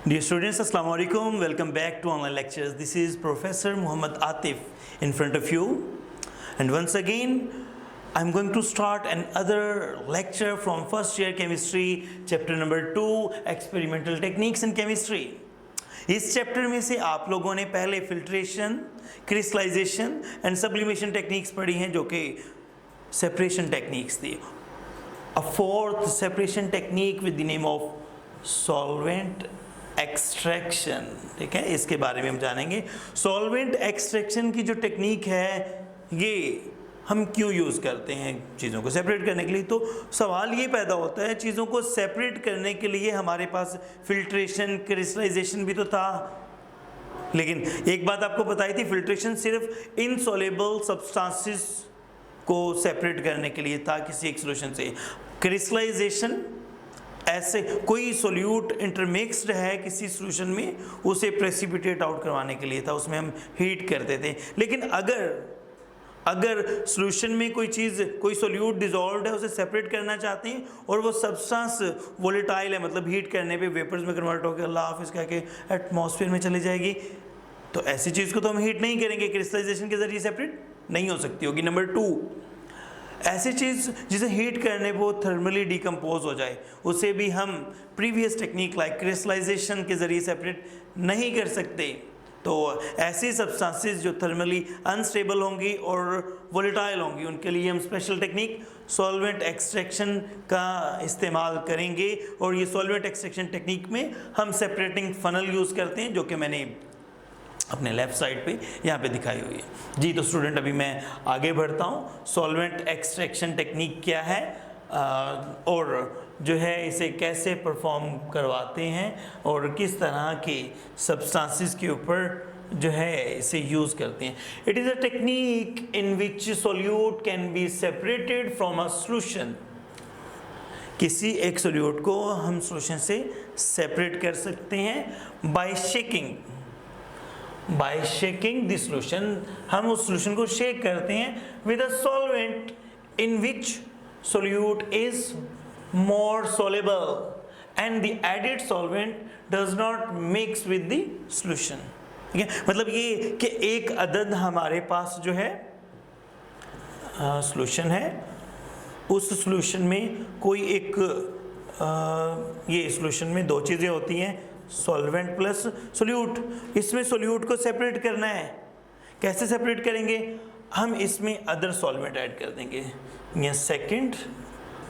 Dear students, Assalamu alaikum. Welcome back to online lectures. This is Professor Muhammad Atif in front of you. And once again, I'm going to start another lecture from first year chemistry, chapter number 2, experimental techniques in chemistry. इस chapter में से आप लोगों ने पहले filtration, crystallization and sublimation techniques पढ़ी हैं जो कि सेपरेशन टेक्निक्स थी. A fourth separation technique with the name of solvent extraction. ठीक है, इसके बारे में हम जानेंगे. सॉल्वेंट एक्सट्रैक्शन की जो टेक्निक है ये हम क्यों यूज़ करते हैं चीज़ों को सेपरेट करने के लिए. तो सवाल ये पैदा होता है, चीज़ों को सेपरेट करने के लिए हमारे पास फिल्ट्रेशन, क्रिस्टलाइजेशन भी तो था, लेकिन एक बात आपको बताई थी, फिल्ट्रेशन सिर्फ इनसॉल्युबल सब्सटेंसेस को सेपरेट करने के लिए था किसी एक सॉल्यूशन से. क्रिस्टलाइजेशन ऐसे कोई सोल्यूट इंटरमिक्स्ड है किसी सॉल्यूशन में, उसे प्रेसिपिटेट आउट करवाने के लिए था, उसमें हम हीट करते थे. लेकिन अगर सॉल्यूशन में कोई चीज़, कोई सोल्यूट डिजॉल्व है, उसे सेपरेट करना चाहते हैं और वो सब्सटेंस वोलेटाइल है, मतलब हीट करने पे वेपर्स में कन्वर्ट होकर अल्लाह हाफिज़ कह के एटमॉस्फेयर में चली जाएगी, तो ऐसी चीज़ को तो हम हीट नहीं करेंगे, क्रिस्टलाइजेशन के ज़रिए सेपरेट नहीं हो सकती होगी. नंबर 2, ऐसी चीज़ जिसे हीट करने पर वो थर्मली डिकम्पोज हो जाए, उसे भी हम प्रीवियस टेक्निक लाइक क्रिस्टलाइजेशन के ज़रिए सेपरेट नहीं कर सकते. तो ऐसी सब्सटेंसेस जो थर्मली अनस्टेबल होंगी और वोलेटाइल होंगी, उनके लिए हम स्पेशल टेक्निक सॉल्वेंट एक्सट्रैक्शन का इस्तेमाल करेंगे. और ये सॉल्वेंट एक्सट्रैक्शन टेक्निक में हम सेपरेटिंग फनल यूज़ करते हैं, जो कि मैंने अपने लेफ़्ट साइड पे यहाँ पे दिखाई हुई है. जी तो स्टूडेंट, अभी मैं आगे बढ़ता हूँ. सॉल्वेंट एक्सट्रैक्शन टेक्निक क्या है और जो है इसे कैसे परफॉर्म करवाते हैं और किस तरह के सब्सटेंसेस के ऊपर जो है इसे यूज़ करते हैं. It is a technique in which solute can be separated from a solution. किसी एक सोल्यूट को हम सॉल्यूशन से सेपरेट कर सकते हैं बाय शेकिंग द सॉल्यूशन. हम उस सॉल्यूशन को शेक करते हैं with a solvent in which solute is more soluble and the added solvent does not mix with the solution. ठीक है, मतलब ये कि एक अदद हमारे पास जो है सॉल्यूशन है, उस सॉल्यूशन में कोई एक ये सॉल्यूशन में दो चीज़ें होती हैं, सॉल्वेंट प्लस सोल्यूट. इसमें सोल्यूट को सेपरेट करना है. कैसे सेपरेट करेंगे? हम इसमें अदर सॉल्वेंट ऐड कर देंगे या सेकंड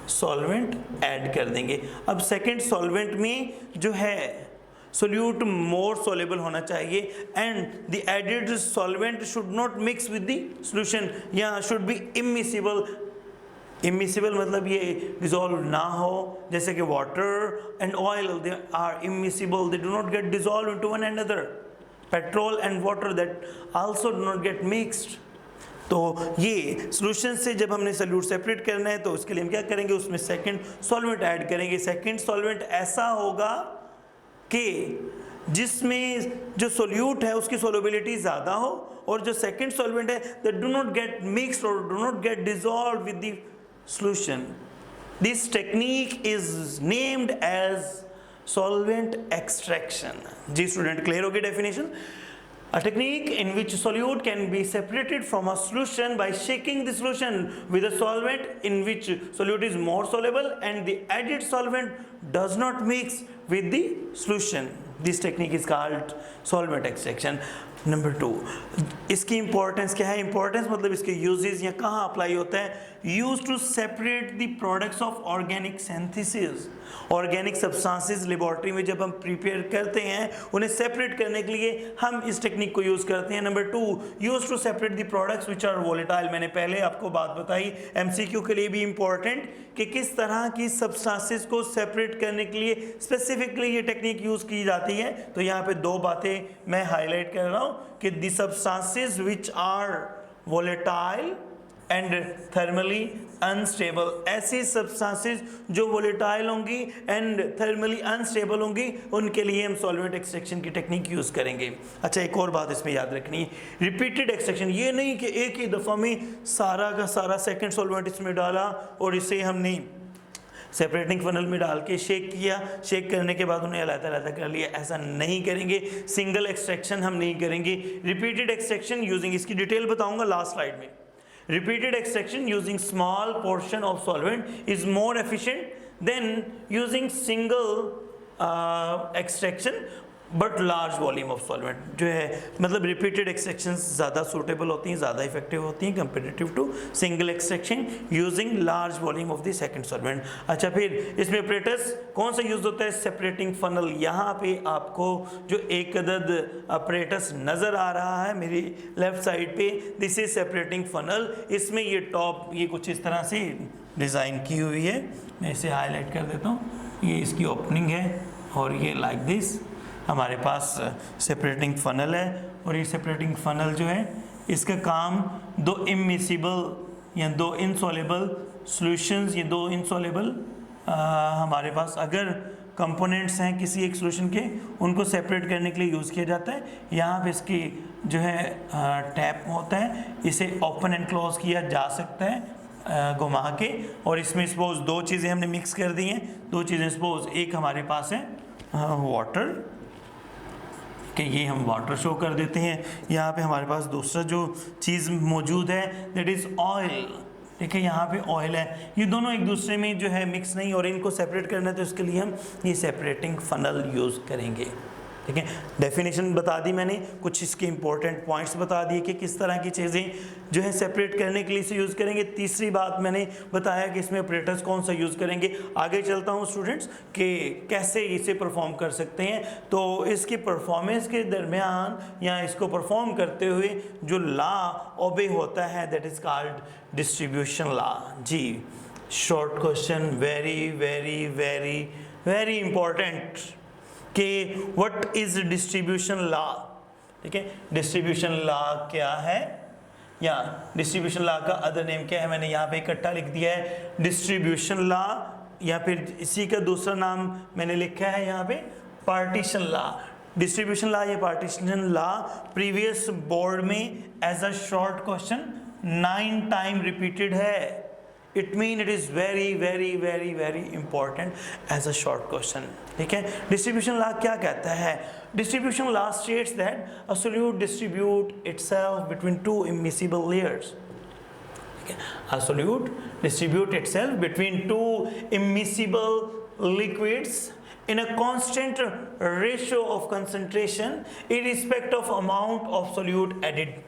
सॉल्वेंट ऐड कर देंगे. अब सेकंड सॉल्वेंट में जो है सोल्यूट मोर सोलेबल होना चाहिए and the added solvent should not mix with the solution, या शुड बी इमिसिबल. इमिसिबल मतलब ये डिजॉल्व ना हो, जैसे कि water and oil they are immiscible, they do not get dissolve into one another. Petrol and water that also do not get mixed. तो ये solution से जब हमने सोल्यूट सेपरेट करना है तो उसके लिए हम क्या करेंगे, उसमें सेकंड सॉल्वेंट ऐड करेंगे. सेकंड सॉल्वेंट ऐसा होगा कि जिसमें जो सोल्यूट है उसकी सोल्युबिलिटी ज़्यादा हो, और जो सेकंड सॉल्वेंट है that do not get mixed और do not get dissolve with the solution. This technique is named as solvent extraction. जी स्टूडेंट, क्लियर होगी definition? A technique in which solute can be separated from a solution by shaking the solution with a solvent in which solute is more soluble and the added solvent does not mix with the solution. This technique is called solvent extraction. Number 2, इसकी importance क्या है? Importance मतलब इसके uses या कहाँ apply होता है. Use to separate the products of organic synthesis. Organic substances laboratory में जब हम प्रिपेयर करते हैं, उन्हें सेपरेट करने के लिए हम इस टेक्निक को यूज़ करते हैं. Number 2, use to separate the products which are volatile. मैंने पहले आपको बात बताई, MCQ के लिए भी इंपॉर्टेंट, कि किस तरह की सब्सटेंसेस को सेपरेट करने के लिए स्पेसिफिकली ये टेक्निक यूज़ की जाती है. तो यहाँ पे दो बातें मैं हाईलाइट कर रहा हूँ कि the substances which are volatile and thermally unstable. ऐसी सब्सटेंसेस जो वोलेटाइल होंगी एंड थर्मली अनस्टेबल होंगी, उनके लिए हम सॉल्वेंट एक्सट्रैक्शन की टेक्निक यूज़ करेंगे. अच्छा, एक और बात इसमें याद रखनी है, रिपीटेड एक्सट्रैक्शन. ये नहीं कि एक ही दफ़ा में सारा का सारा सेकंड सॉल्वेंट इसमें डाला और इसे हमने सेपरेटिंग फनल में डाल के शेक किया, शेक करने के बाद उन्हें अलग-अलग कर लिया। ऐसा नहीं करेंगे, सिंगल एक्सट्रैक्शन हम नहीं करेंगे। रिपीटेड एक्सट्रैक्शन यूजिंग, इसकी डिटेल बताऊंगा लास्ट स्लाइड में। Repeated extraction using small portion of solvent is more efficient than using single extraction but large volume of solvent। जो है मतलब repeated extractions ज़्यादा suitable होती हैं, ज़्यादा effective होती हैं comparative to single extraction using large volume of the second solvent। अच्छा, फिर इसमें apparatus कौन सा यूज़ होता है? separating funnel। यहाँ पे आपको जो एक अदद apparatus नज़र आ रहा है मेरी लेफ्ट साइड पे, दिस इज separating funnel। इसमें ये टॉप ये कुछ इस तरह से डिज़ाइन की हुई है, मैं इसे हाईलाइट कर देता हूँ। ये इसकी ओपनिंग है और ये लाइक दिस हमारे पास सेपरेटिंग फ़नल है। और ये सेपरेटिंग फ़नल जो है इसका काम दो इमिसिबल या दो इनसॉल्युबल सॉल्यूशंस, ये दो इनसॉल्युबल हमारे पास अगर कंपोनेंट्स हैं किसी एक सॉल्यूशन के, उनको सेपरेट करने के लिए यूज़ किया जाता है। यहाँ पे इसकी जो है टैप होता है, इसे ओपन एंड क्लोज किया जा सकता है घुमा के। और इसमें सपोज दो चीज़ें हमने मिक्स कर दी हैं, दो चीज़ें सपोज एक हमारे पास है वाटर, कि ये हम वाटर शो कर देते हैं। यहाँ पे हमारे पास दूसरा जो चीज़ मौजूद है दैट इज़ ऑयल। देखिए यहाँ पे ऑयल है, ये दोनों एक दूसरे में जो है मिक्स नहीं, और इनको सेपरेट करना है तो इसके लिए हम ये सेपरेटिंग फनल यूज़ करेंगे। ठीक है, डेफिनेशन बता दी मैंने, कुछ इसके इंपॉर्टेंट पॉइंट्स बता दिए कि किस तरह की चीज़ें जो है सेपरेट करने के लिए इसे यूज़ करेंगे। तीसरी बात मैंने बताया कि इसमें ऑपरेटर्स कौन सा यूज़ करेंगे। आगे चलता हूँ स्टूडेंट्स कि कैसे इसे परफॉर्म कर सकते हैं। तो इसकी परफॉर्मेंस के दरमियान या इसको परफॉर्म करते हुए जो लॉ ओबे होता है that is called distribution law. जी, short question, very very very very important कि व्हाट इज डिस्ट्रीब्यूशन लॉ। ठीक है, डिस्ट्रीब्यूशन लॉ क्या है या डिस्ट्रीब्यूशन लॉ का अदर नेम क्या है, मैंने यहाँ पे इकट्ठा लिख दिया है डिस्ट्रीब्यूशन लॉ, या फिर इसी का दूसरा नाम मैंने लिखा है यहाँ पे पार्टीशन लॉ। डिस्ट्रीब्यूशन लॉ या पार्टीशन लॉ प्रीवियस बोर्ड में as a short question 9 time repeated है। It mean it is very very very very important as a short question। ठीक है, डिस्ट्रीब्यूशन लॉ क्या कहता है? Distribution law states that a solute distribute itself between two immiscible layers। ठीक है, a solute distribute itself between two immiscible liquids in a constant ratio of concentration irrespective of amount of solute added।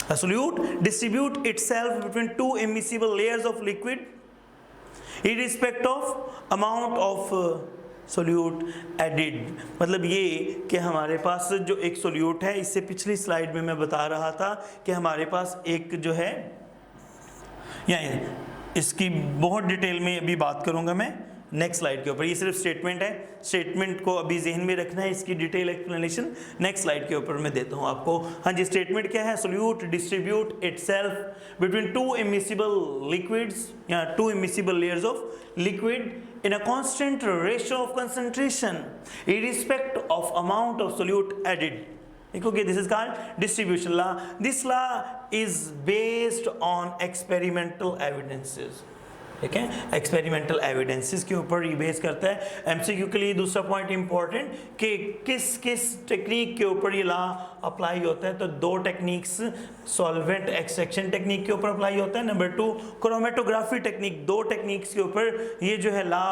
A solute distribute itself between two immiscible layers of liquid irrespective of amount of solute added। मतलब ये कि हमारे पास जो एक solute है, इससे पिछली slide में मैं बता रहा था कि हमारे पास एक जो है, या इसकी बहुत डिटेल में अभी बात करूंगा मैं नेक्स्ट स्लाइड के ऊपर। ये सिर्फ स्टेटमेंट है, स्टेटमेंट को अभी जहन में रखना है, इसकी डिटेल एक्सप्लेनेशन नेक्स्ट स्लाइड के ऊपर मैं देता हूँ आपको। हाँ जी, स्टेटमेंट क्या है? Solute distribute itself between two immiscible liquids या two immiscible layers of liquid in a constant ratio of concentration irrespective of amount of solute added. Okay, this is called distribution law. This law is based on experimental evidences। ठीक है, experimental evidences के ऊपर ये base करता है। MCQ के लिए दूसरा पॉइंट इंपॉर्टेंट कि किस किस टेक्निक के ऊपर ये लॉ अप्लाई होता है। तो दो टेक्निक्स, सॉल्वेंट एक्सट्रैक्शन टेक्निक के ऊपर अप्लाई होता है, नंबर 2 क्रोमेटोग्राफी टेक्निक। दो टेक्निक्स के ऊपर ये जो है लॉ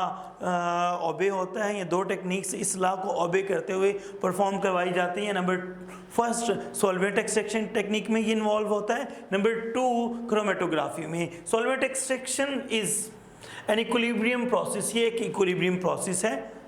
ओबे होता है। ये दो टेक्निक्स इस लॉ को ओबे करते हुए परफॉर्म करवाई जाती हैं। Number first solvent extraction technique में ये इन्वॉल्व होता है, नंबर 2 क्रोमेटोग्राफी में। Solvent extraction is an equilibrium process, ये एक इक्विलिब्रियम प्रोसेस है।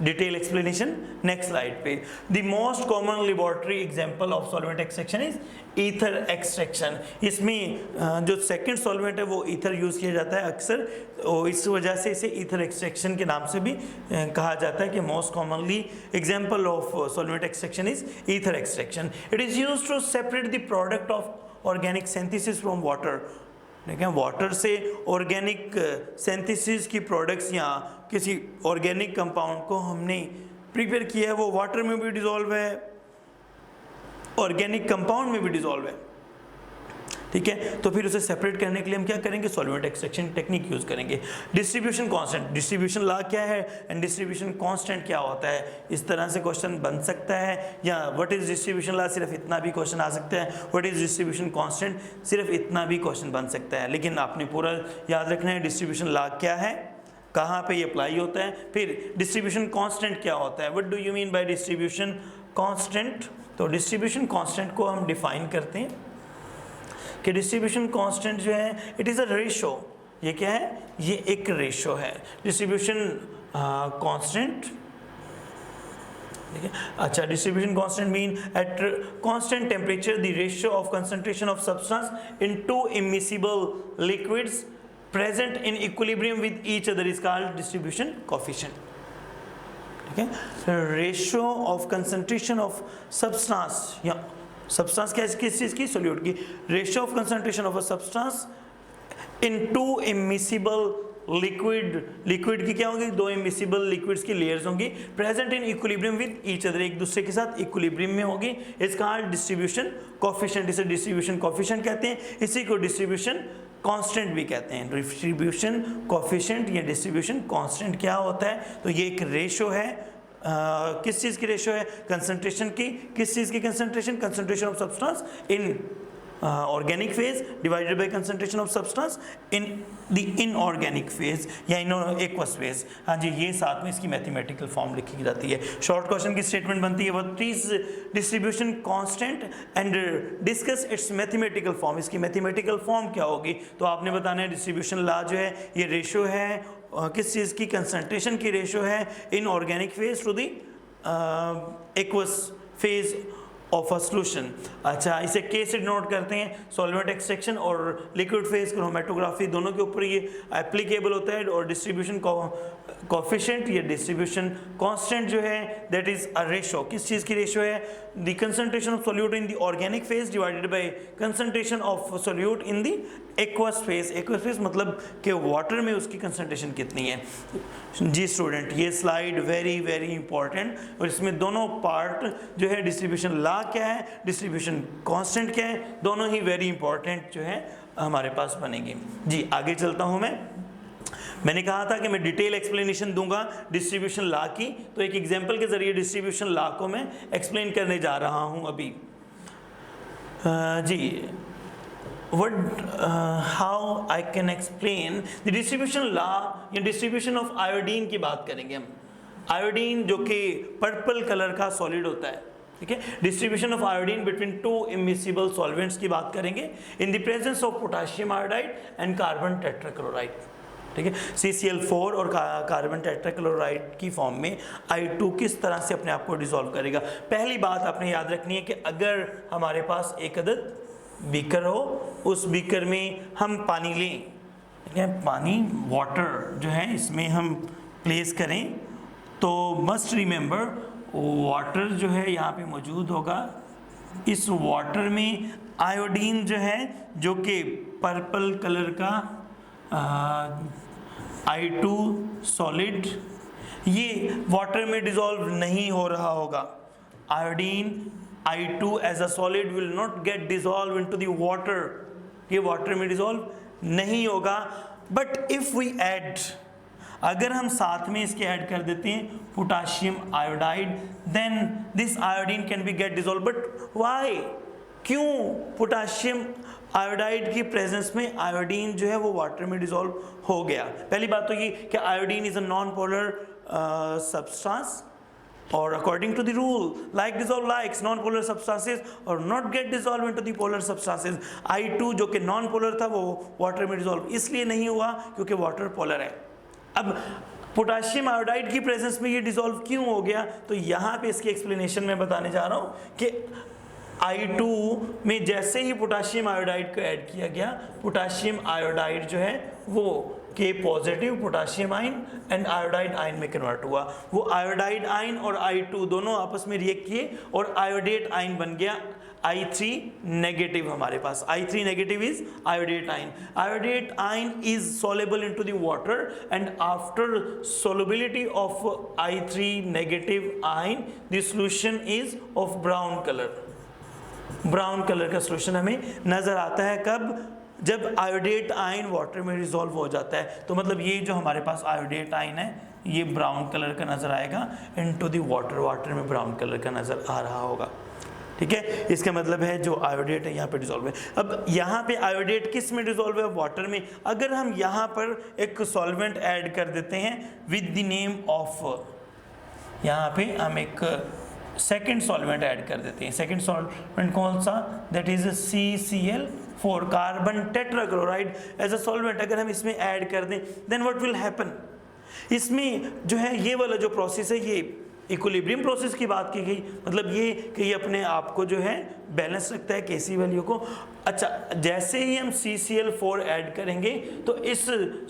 डिटेल एक्सप्लेनेशन नेक्स्ट स्लाइड पे। The most common laboratory example of solvent extraction is ether extraction. इसमें जो सेकंड सॉल्वेंट है वो ईथर यूज़ किया जाता है अक्सर, और इस वजह से इसे ईथर एक्सट्रैक्शन के नाम से भी कहा जाता है कि most commonly example of solvent extraction is ether extraction. It is used to separate the product of organic synthesis from water. देखें, वाटर से ऑर्गेनिक सिंथेसिस की प्रोडक्ट्स या किसी ऑर्गेनिक कंपाउंड को हमने प्रिपेयर किया है, वो वाटर में भी डिज़ोल्व है, ऑर्गेनिक कंपाउंड में भी डिज़ोल्व है। ठीक है। तो फिर उसे सेपरेट करने के लिए हम क्या करेंगे, सॉल्वेंट एक्सट्रैक्शन टेक्निक यूज करेंगे। डिस्ट्रीब्यूशन कांस्टेंट, डिस्ट्रीब्यूशन लॉ क्या है एंड डिस्ट्रीब्यूशन कांस्टेंट क्या होता है, इस तरह से क्वेश्चन बन सकता है। या व्हाट इज डिस्ट्रीब्यूशन लॉ, सिर्फ इतना भी क्वेश्चन आ सकता है। व्हाट इज डिस्ट्रीब्यूशन कांस्टेंट, सिर्फ इतना भी क्वेश्चन बन सकता है। लेकिन आपने पूरा याद रखना है डिस्ट्रीब्यूशन लॉ क्या है, कहाँ पे ये अप्लाई होता है। फिर डिस्ट्रीब्यूशन कांस्टेंट क्या होता है, what do you mean by distribution constant. तो डिस्ट्रीब्यूशन कांस्टेंट को हम डिफाइन करते हैं कि डिस्ट्रीब्यूशन कांस्टेंट जो है इट इज़ अ रेशो। ये क्या है, ये एक रेशो है डिस्ट्रीब्यूशन कांस्टेंट। ठीक है, अच्छा distribution constant mean at constant temperature the ratio of concentration of substance in to immiscible liquids present in equilibrium with each other is called distribution coefficient. ठीक है, ratio of concentration of substance या substance किस चीज की, solute की। Ratio of concentration of a substance in to immiscible liquid, liquid की क्या होगी, दो इमिसिबल लिक्विड्स की लेयर्स होंगी present in equilibrium with each other, एक दूसरे के साथ इक्विलिब्रियम में होगी। इसका डिस्ट्रीब्यूशन कोएफिशिएंट, इसे डिस्ट्रीब्यूशन कोएफिशिएंट कहते हैं, इसी को डिस्ट्रीब्यूशन कांस्टेंट भी कहते हैं। डिस्ट्रीब्यूशन कोएफिशिएंट या डिस्ट्रीब्यूशन कांस्टेंट क्या होता है, तो ये एक रेशो है। किस चीज़ की रेशो है, कंसंट्रेशन की। किस चीज़ की concentration, concentration of substance in organic phase divided by concentration of substance in the inorganic phase या इन एक्वस फेज। हाँ जी, ये साथ में इसकी मैथमेटिकल फॉर्म लिखी जाती है। शॉर्ट क्वेश्चन की स्टेटमेंट बनती है what is distribution constant and discuss it's mathematical form. इसकी मैथमेटिकल फॉर्म क्या होगी, तो आपने बताना है डिस्ट्रीब्यूशन लॉ जो है ये रेशो है किस चीज़ की, कंसंट्रेशन की रेशो है in organic phase two the aqueous phase of a solution. अच्छा, इसे के से डिनोट करते हैं, सॉल्वेंट एक्सट्रैक्शन और लिक्विड फेज क्रोमेटोग्राफी दोनों के ऊपर ये एप्लीकेबल होता है। और डिस्ट्रीब्यूशन कोएफिशिएंट या डिस्ट्रीब्यूशन कांस्टेंट जो है दैट इज अ रेशो, किस चीज़ की रेशो है, the concentration of solute in the organic phase divided by concentration of solute in the aqueous phase. Aqueous phase मतलब कि वाटर में उसकी कंसंट्रेशन कितनी है। जी स्टूडेंट, ये स्लाइड वेरी वेरी इंपॉर्टेंट, और इसमें दोनों पार्ट जो है डिस्ट्रीब्यूशन लॉ क्या है, डिस्ट्रीब्यूशन कांस्टेंट क्या है, दोनों ही वेरी इंपॉर्टेंट जो है हमारे पास बनेंगे। जी आगे चलता हूँ मैंने कहा था कि मैं डिटेल एक्सप्लेनेशन दूंगा डिस्ट्रीब्यूशन लॉ की, तो एक एग्जांपल के जरिए डिस्ट्रीब्यूशन लॉ को मैं एक्सप्लेन करने जा रहा हूं अभी। जी how I can explain the distribution law या डिस्ट्रीब्यूशन ऑफ आयोडीन की बात करेंगे हम। आयोडीन जो कि पर्पल कलर का सॉलिड होता है, ठीक है। Distribution of iodine between two immiscible solvents की बात करेंगे in the presence of potassium iodide and carbon tetrachloride, ठीक है। CCl4 और कार्बन टेट्राक्लोराइड की फॉर्म में I2 किस तरह से अपने आप को डिसॉल्व करेगा। पहली बात आपने याद रखनी है कि अगर हमारे पास एक अदद बीकर हो, उस बीकर में हम पानी लें, ठीक है, पानी वाटर जो है इसमें हम प्लेस करें, तो मस्ट रिमेंबर वाटर जो है यहाँ पे मौजूद होगा। इस वाटर में आयोडीन जो है जो कि पर्पल कलर का I2 सॉलिड, ये वाटर में डिसॉल्व नहीं हो रहा होगा। Iodine I2 as a solid will not get dissolve into the water, ये वाटर में डिसॉल्व नहीं होगा। बट इफ वी ऐड, अगर हम साथ में इसके ऐड कर देते हैं potassium iodide, then this iodine can be get dissolve. But why, क्यों पोटाशियम आयोडाइड की प्रेजेंस में आयोडीन जो है वो वाटर में डिसॉल्व हो गया। पहली बात तो ये कि iodine is a non polar substance, और according to the rule like dissolve likes non polar substances और not get dissolve into the polar substances. I2 जो कि नॉन पोलर था वो वाटर में डिसॉल्व इसलिए नहीं हुआ क्योंकि वाटर पोलर है। अब पोटाशियम आयोडाइड की प्रेजेंस में ये डिसॉल्व क्यों हो गया, तो यहाँ पे इसकी एक्सप्लेनेशन मैं बताने जा रहा हूँ कि I2 में जैसे ही पोटाशियम आयोडाइड को ऐड किया गया, पोटाशियम आयोडाइड जो है वो के positive potassium ion and iodide ion में कन्वर्ट हुआ। वो आयोडाइड आयन और I2 दोनों आपस में रिएक्ट किए और आयोडेट आयन बन गया I3 नेगेटिव। हमारे पास I3 negative is iodate ion. Iodate ion is soluble into the water and after solubility of I3 negative ion the solution is of brown color, brown colour का solution हमें नज़र आता है। कब? जब आयोडेट आयन वाटर में dissolve हो जाता है। तो मतलब ये जो हमारे पास आयोडेट आयन है ये ब्राउन कलर का नज़र आएगा इनटू द वाटर, वाटर में ब्राउन कलर का नज़र आ रहा होगा। ठीक है, इसका मतलब है जो आयोडेट है यहाँ पे डिसॉल्व है। अब यहाँ पे आयोडेट किस में डिसॉल्व है? वाटर में। अगर हम यहाँ पर एक सॉल्वेंट ऐड कर देते हैं विद द नेम ऑफ, यहाँ पे हम एक सेकेंड सॉल्वेंट ऐड कर देते हैं। सेकेंड सॉल्वेंट कौन सा? That is CCl4, carbon tetrachloride as a solvent. अगर हम इसमें ऐड कर दें देन व्हाट विल हैपन? इसमें जो है ये वाला जो प्रोसेस है ये इक्विलिब्रियम प्रोसेस की बात की गई, मतलब ये कि ये अपने आप को जो है बैलेंस रखता है केसी वैल्यू को। अच्छा, जैसे ही हम CCl4 ऐड करेंगे तो इस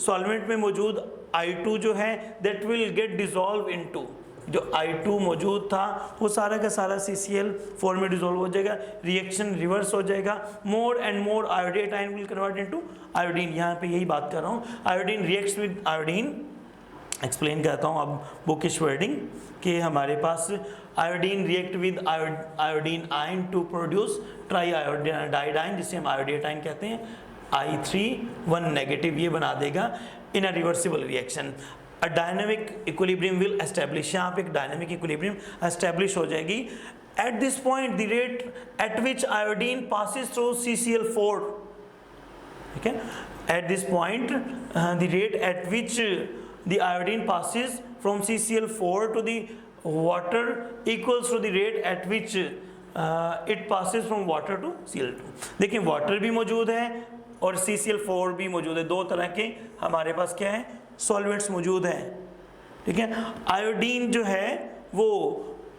सॉल्वेंट में मौजूद I2 जो है that will get dissolve into, जो I2 मौजूद था वो सारा का सारा CCl4 में डिसॉल्व हो जाएगा, रिएक्शन रिवर्स हो जाएगा। More and more iodate ion will convert into iodine. यहाँ पे यही बात कर रहा हूँ, iodine reacts with iodine. Explain करता हूँ अब बुकिश वर्डिंग कि हमारे पास iodine react with iodine ion to produce tri iodide, जिसे हम आयोडेट आयन कहते हैं। I3 नेगेटिव ये बना देगा in a reversible reaction. A dynamic equilibrium will establish, यहाँ पे एक डायनेमिक इक्विलिब्रियम एस्टेब्लिश हो जाएगी। At this point the rate at which iodine passes through CCl4, ठीक है, at this point the rate at which the iodine passes from CCl4 to the water equals to the rate at which it passes from water to Cl2। देखिए water भी मौजूद है और CCl4 भी मौजूद है, दो तरह के हमारे पास क्या है सॉल्वेंट्स मौजूद हैं। ठीक है, आयोडीन जो है वो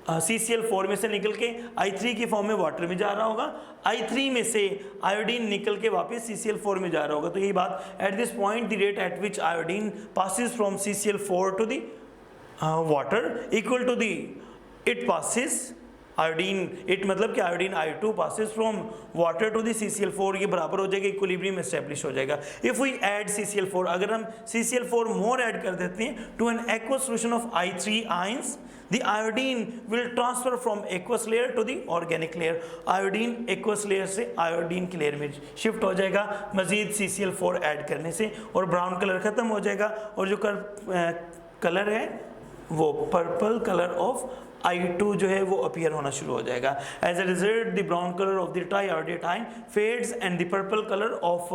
CCl4 में से निकल के I3 की फॉर्म में वाटर में जा रहा होगा, I3 में से आयोडीन निकल के वापस CCl4 में जा रहा होगा। तो यही बात, at this point the rate at which iodine passes from CCl4 to the water equal to the it passes iodine, it मतलब कि iodine I2 passes from water to the CCl4, ये बराबर हो जाएगा, इक्विलिब्रियम एस्टेब्लिश हो जाएगा। If we add CCl4, अगर हम CCl4 मोर ऐड कर देते हैं to an aqueous solution of I3 ions, the iodine will transfer from aqueous layer to the organic layer। Iodine aqueous layer से आयोडीन की layer में शिफ्ट हो जाएगा मजीद CCl4 ऐड करने से, और ब्राउन कलर खत्म हो जाएगा और जो कलर है वो पर्पल कलर ऑफ I2 जो है वो अपीयर होना शुरू हो जाएगा। As a result the brown colour of the triiodate ion fades and the purple colour of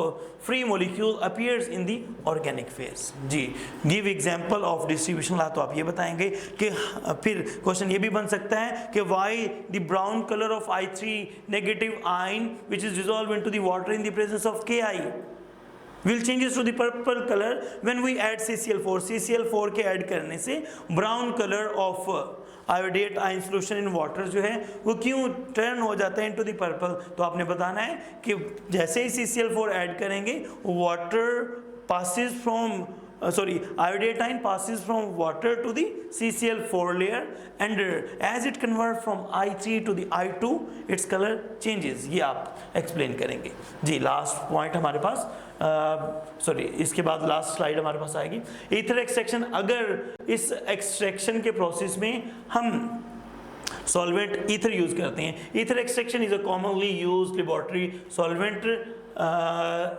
free molecule appears in the organic phase. जी, give example of distribution law, तो आप ये बताएंगे कि फिर क्वेश्चन ये भी बन सकता है कि why the brown colour of I3 negative ion which is dissolve into the water in the presence of Ki will changes to the purple color when we add CCl4। CCl4 के add करने से brown colour of iodate ion solution in water जो है वो क्यों turn हो जाता है इनटू द पर्पल? तो आपने बताना है कि जैसे ही CCl4 ऐड करेंगे water passes from iodate ion passes from water to the CCl4 layer, and as it convert from I3 to the I2 its color changes। ये आप एक्सप्लेन करेंगे। जी, लास्ट पॉइंट हमारे पास इसके बाद लास्ट स्लाइड हमारे पास आएगी, ether extraction. अगर इस एक्सट्रैक्शन के प्रोसेस में हम सॉल्वेंट ईथर यूज करते हैं, ether extraction is a commonly used laboratory solvent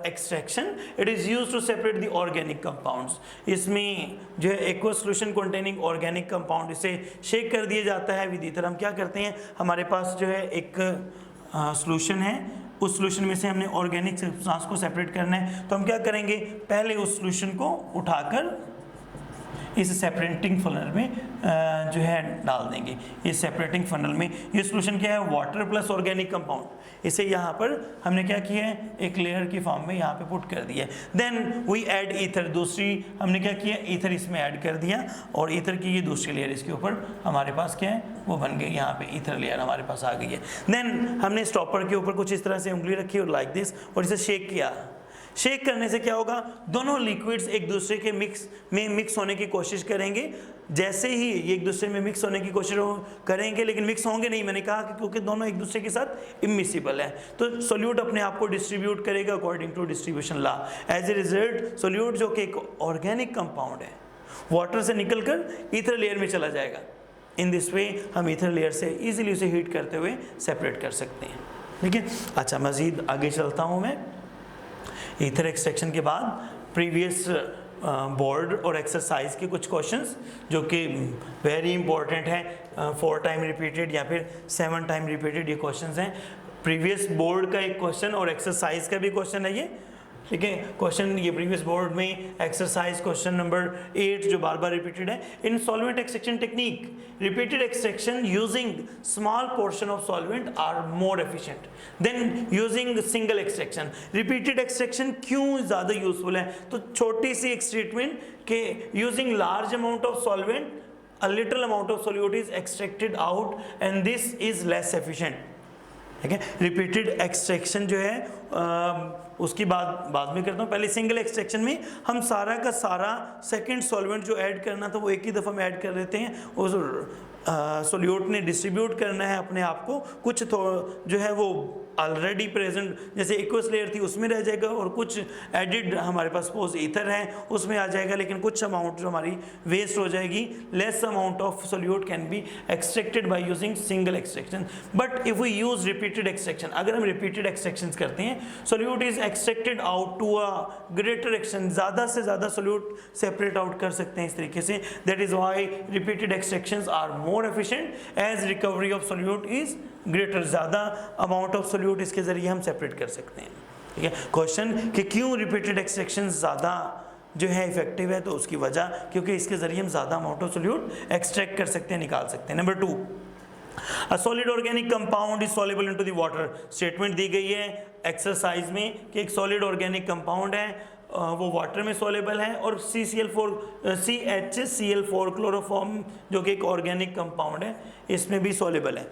extraction. It is use to separate the organic compounds. इसमें जो है aqueous solution containing organic compound, इसे शेक कर दिया जाता है विद ईथर। हम क्या करते हैं, हमारे पास जो है एक सॉल्यूशन है, उस सॉल्यूशन में से हमने ऑर्गेनिक सब्सटेंस को सेपरेट करना है, तो हम क्या करेंगे, पहले उस सॉल्यूशन को उठाकर इस सेपरेटिंग फनल में जो है डाल देंगे। इस सेपरेटिंग फनल में ये सॉल्यूशन क्या है, वाटर प्लस ऑर्गेनिक कंपाउंड। इसे यहाँ पर हमने क्या किया है, एक लेयर की फॉर्म में यहाँ पे पुट कर दिया। देन वी ऐड ईथर, दूसरी हमने क्या किया, ईथर इसमें ऐड कर दिया, और ईथर की ये दूसरी लेयर इसके ऊपर हमारे पास क्या है वो बन गई, यहाँ पे ईथर लेयर हमारे पास आ गई है। देन हमने स्टॉपर के ऊपर कुछ इस तरह से उंगली रखी और लाइक दिस, और इसे शेक किया। शेक करने से क्या होगा, दोनों लिक्विड्स एक दूसरे के मिक्स होने की कोशिश करेंगे। जैसे ही ये एक दूसरे में मिक्स होने की कोशिश करेंगे, लेकिन मिक्स होंगे नहीं, मैंने कहा कि क्योंकि दोनों एक दूसरे के साथ इमिसिबल है, तो सोल्यूट अपने आप को डिस्ट्रीब्यूट करेगा according to distribution law. As a result solute जो कि एक ऑर्गेनिक कंपाउंड है, वाटर से निकलकर ईथर लेयर में चला जाएगा। इन दिस वे हम ईथर लेयर से इजीली उसे हीट करते हुए सेपरेट कर सकते हैं। ठीक है। अच्छा, मज़ीद आगे चलता हूँ मैं। ईथर एक्सट्रैक्शन के बाद प्रीवियस बोर्ड और एक्सरसाइज के कुछ क्वेश्चंस जो कि वेरी इंपॉर्टेंट है, 4 टाइम रिपीटेड या फिर 7 टाइम रिपीटेड, ये क्वेश्चंस हैं। प्रीवियस बोर्ड का एक क्वेश्चन और एक्सरसाइज का भी क्वेश्चन है ये, ठीक है। क्वेश्चन ये प्रीवियस बोर्ड में एक्सरसाइज क्वेश्चन नंबर 8 जो बार बार रिपीटेड है। In solvent extraction technique repeated extraction using small portion of solvent are more efficient than using single extraction. Repeated extraction क्यों ज़्यादा यूजफुल है? तो छोटी सी एक स्टेटमेंट के using large amount of solvent a little amount of solute is extracted out and this is less efficient, ठीक है। Repeated extraction जो है उसकी बाद में करता हूँ। पहले सिंगल एक्सट्रैक्शन में हम सारा का सारा सेकंड सॉल्वेंट जो ऐड करना था वो एक ही दफ़ा में ऐड कर लेते हैं। उस सोल्यूट ने डिस्ट्रीब्यूट करना है अपने आप को, कुछ जो है वो ऑलरेडी प्रेजेंट जैसे एक्वस लेयर थी उसमें रह जाएगा और कुछ एडिड हमारे पास सपोज ईथर है उसमें आ जाएगा, लेकिन कुछ अमाउंट जो हमारी वेस्ट हो जाएगी। Less amount of solute can be extracted by using single extraction. But if we use repeated extraction, अगर हम रिपीटेड एक्सट्रैक्शन करते हैं, solute is extracted out to a greater extent, ज़्यादा से ज़्यादा सोल्यूट सेपरेट आउट कर सकते हैं इस तरीके से। That is why repeated extractions are more efficient as recovery of solute is greater. ज़्यादा अमाउंट ऑफ सोल्यूट इसके ज़रिए हम सेपरेट कर सकते हैं, ठीक है। क्वेश्चन कि क्यों रिपीटेड एक्सट्रैक्शन ज़्यादा जो है इफेक्टिव है, तो उसकी वजह क्योंकि इसके ज़रिए हम ज़्यादा अमाउंट ऑफ सोल्यूट एक्सट्रैक्ट कर सकते हैं, निकाल सकते हैं। Number 2, a solid organic compound is soluble into the water. Statement दी गई है एक्सरसाइज में कि एक सॉलिड ऑर्गेनिक कंपाउंड है, वो वाटर में सॉल्युबल है और CHCl4 क्लोरोफॉर्म जो कि एक ऑर्गेनिक कंपाउंड है इसमें भी सॉल्युबल है।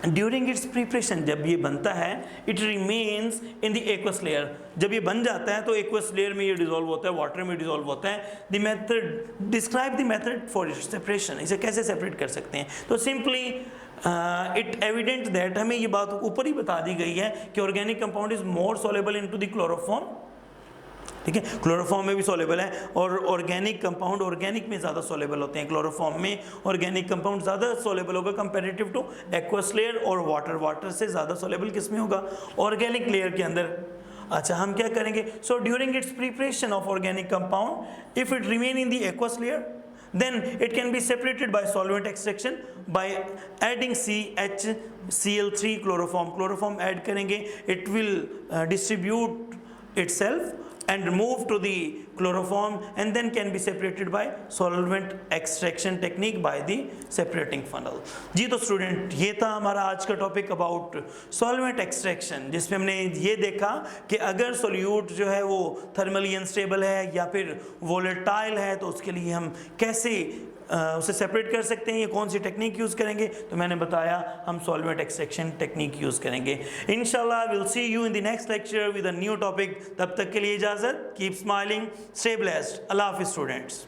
ड्यूरिंग इट्स प्रिपरेशन, जब ये बनता है, it remains in the aqueous layer. जब ये बन जाता है तो एक्वस लेयर में ये डिसॉल्व होता है, वाटर में डिसॉल्व होता है। The method, describe the method for its separation. इसे कैसे सेपरेट कर सकते हैं? तो सिंपली इट एविडेंट दैट, हमें ये बात ऊपर ही बता दी गई है कि organic compound is more soluble into the chloroform, ठीक है। क्लोरोफॉर्म में भी सॉल्युबल है और ऑर्गेनिक कंपाउंड ऑर्गेनिक में ज़्यादा सॉल्युबल होते हैं। क्लोरोफॉर्म में ऑर्गेनिक कंपाउंड ज़्यादा सॉल्युबल होगा कंपैरेटिव टू एक्वस लेयर और वाटर से ज़्यादा सॉल्युबल किस में होगा? ऑर्गेनिक लेयर के अंदर। अच्छा, हम क्या करेंगे? So during its preparation of organic compound, if it remain in the aqueous layer, then it can be separated by solvent extraction by adding CHCl3 chloroform add करेंगे, it will distribute itself and move to the chloroform and then can be separated by solvent extraction technique by the separating funnel। जी तो student, ये था हमारा आज का topic about solvent extraction, जिसमें हमने ये देखा कि अगर सोल्यूट जो है वो थर्मली अनस्टेबल है या फिर वोलेटाइल है तो उसके लिए हम कैसे उसे सेपरेट कर सकते हैं, ये कौन सी टेक्निक यूज़ करेंगे? तो मैंने बताया हम सॉल्वेंट एक्सट्रैक्शन टेक्निक यूज़ करेंगे। इंशाल्लाह will see you in the next lecture with a new topic. तब तक के लिए इजाज़त। Keep smiling, stay blessed. अल्लाह हाफिज़ स्टूडेंट्स।